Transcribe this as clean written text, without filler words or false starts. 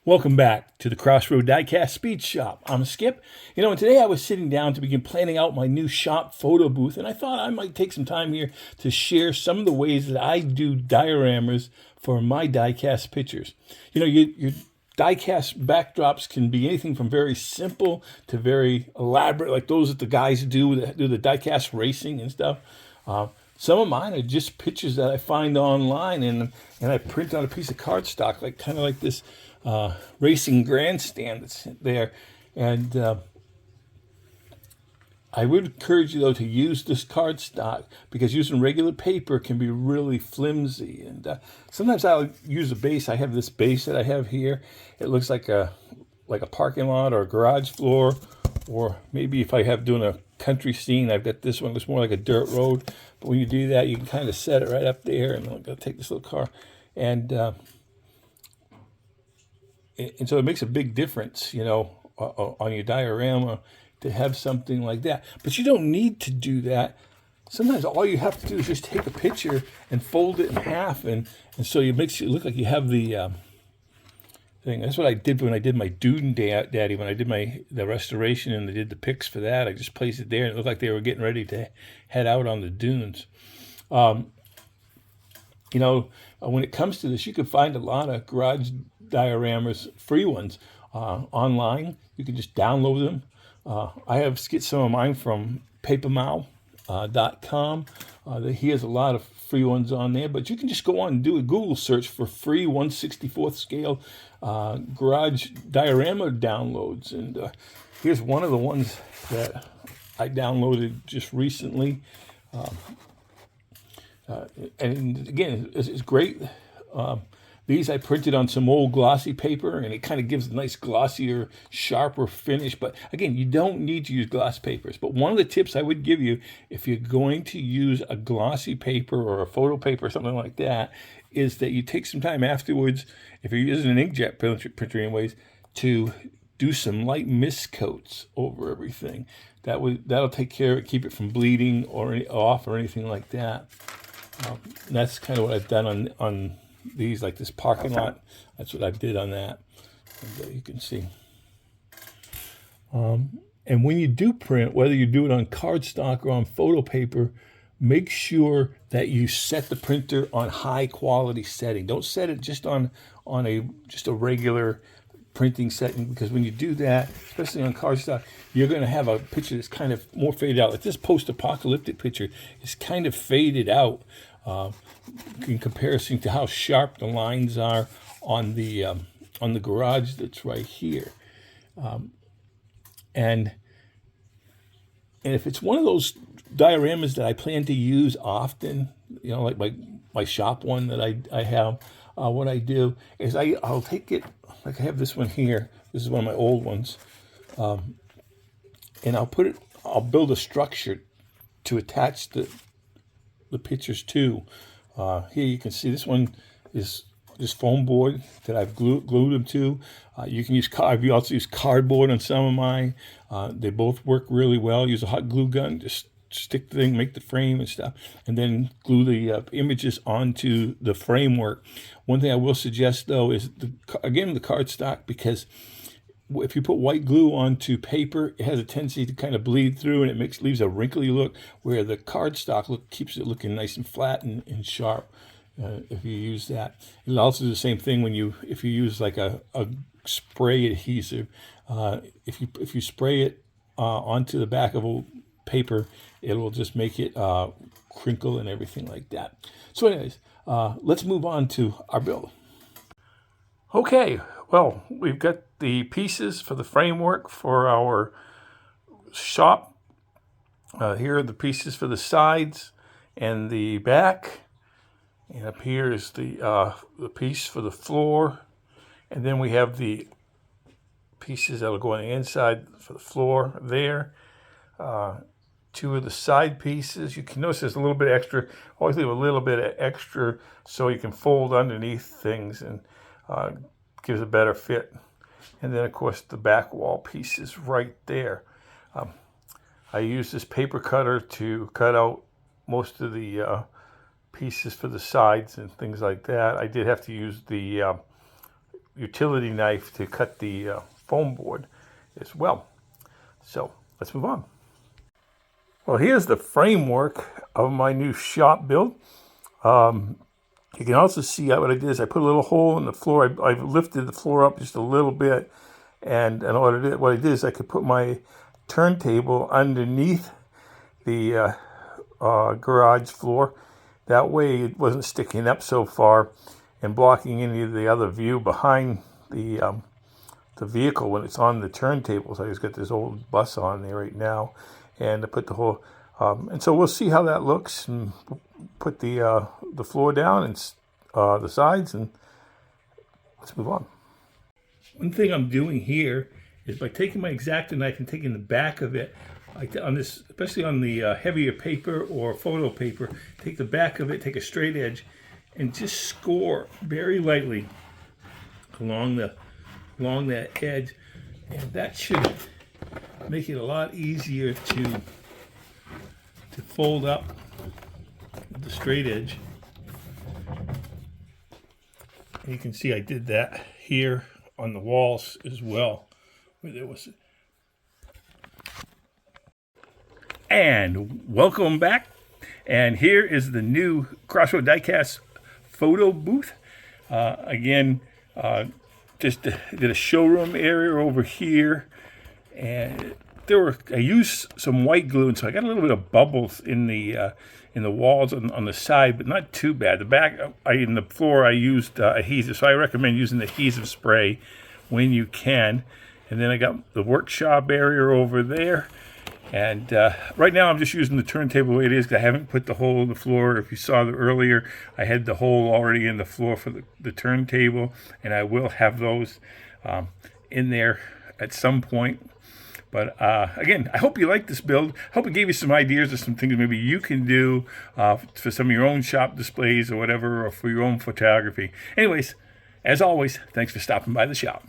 Welcome back to the Crossroad Diecast Speed Shop. I'm Skip. And today I was sitting down to begin planning out my new shop photo booth, and I thought I might take some time here to share some of the ways that I do dioramas for my diecast pictures. Your diecast backdrops can be anything from very simple to very elaborate, like those that the guys do that do the diecast racing and stuff. Some of mine are just pictures that I find online, and I print on a piece of cardstock, kind of like this racing grandstand that's there. And I would encourage you, though, to use this cardstock because using regular paper can be really flimsy. And sometimes I'll use a base. I have this base that I have here. It looks like a parking lot or a garage floor, or maybe if I have doing a country scene, I've got this one. It looks more like a dirt road. But when you do that, you can kind of set it right up there. And I'm going to take this little car. And so it makes a big difference, on your diorama to have something like that. But you don't need to do that. Sometimes all you have to do is just take a picture and fold it in half. And so it makes it look like you have the thing. That's what I did when I did my Dune Daddy. When I did the restoration and I did the pics for that, I just placed it there and it looked like they were getting ready to head out on the dunes. When it comes to this, you can find a lot of garage dioramas, free ones, online. You can just download them. I have get some of mine from papermao.com. He has a lot of free ones on there, but you can just go on and do a Google search for free 1/64th scale garage diorama downloads. And here's one of the ones that I downloaded just recently. And again, it's great. These I printed on some old glossy paper, and it kind of gives a nice glossier, sharper finish. But again, you don't need to use gloss papers. But one of the tips I would give you, if you're going to use a glossy paper or a photo paper or something like that, is that you take some time afterwards, if you're using an inkjet printer anyways, to do some light mist coats over everything. That'll take care of it, keep it from bleeding or off or anything like that. That's kind of what I've done on these, like this parking lot. That's what I did on that. And you can see. And when you do print, whether you do it on cardstock or on photo paper, make sure that you set the printer on high quality setting. Don't set it just on a regular printing setting, because when you do that, especially on cardstock, you're going to have a picture that's kind of more faded out. Like this post-apocalyptic picture is kind of faded out in comparison to how sharp the lines are on the garage that's right here. And if it's one of those dioramas that I plan to use often, like my shop one that I have, what I do is I'll take it, like I have this one here. This is one of my old ones. And I'll build a structure to attach the pictures to. Here you can see this one is this foam board that I've glued them to. You can use I've also used cardboard on some of mine. They both work really well. Use a hot glue gun, just stick the thing, make the frame and stuff, and then glue the images onto the framework. One thing I will suggest, though, is the cardstock, because if you put white glue onto paper, it has a tendency to kind of bleed through, and it leaves a wrinkly look, where the cardstock keeps it looking nice and flat and sharp. If you use that, it'll also do the same thing if you use like a spray adhesive. If you spray it onto the back of a paper, it will just make it crinkle and everything like that. So anyways, let's move on to our build. Okay, well, we've got the pieces for the framework for our shop. Here are the pieces for the sides and the back. And up here is the piece for the floor. And then we have the pieces that will go on the inside for the floor there. Two of the side pieces. You can notice there's a little bit extra. Always leave a little bit of extra so you can fold underneath things and gives a better fit. And then, of course, the back wall piece is right there. I use this paper cutter to cut out most of the pieces for the sides and things like that. I did have to use the utility knife to cut the foam board as well. So let's move on. Well, here's the framework of my new shop build. You can also see what I did is I put a little hole in the floor. I lifted the floor up just a little bit, and what I did is I could put my turntable underneath the garage floor. That way it wasn't sticking up so far and blocking any of the other view behind the vehicle when it's on the turntable. So I just got this old bus on there right now, and I put the whole and so we'll see how that looks, and put the floor down and the sides, and let's move on. One thing I'm doing here is by taking my X-Acto knife and taking the back of it, on this, especially on the heavier paper or photo paper, take the back of it, take a straight edge, and just score very lightly along that edge, and that should make it a lot easier to fold up with the straight edge. And you can see I did that here on the walls as well, where there was. And welcome back. And here is the new Crossroad Diecast photo booth. Again, just did a showroom area over here, and I used some white glue, and so I got a little bit of bubbles in the walls on the side, but not too bad. The back, in the floor, I used adhesive, so I recommend using the adhesive spray when you can. And then I got the workshop area over there. And right now I'm just using the turntable the way it is, because I haven't put the hole in the floor. If you saw earlier, I had the hole already in the floor for the turntable, and I will have those in there at some point. But again, I hope you like this build. I hope it gave you some ideas of some things maybe you can do for some of your own shop displays or whatever, or for your own photography. Anyways, as always, thanks for stopping by the shop.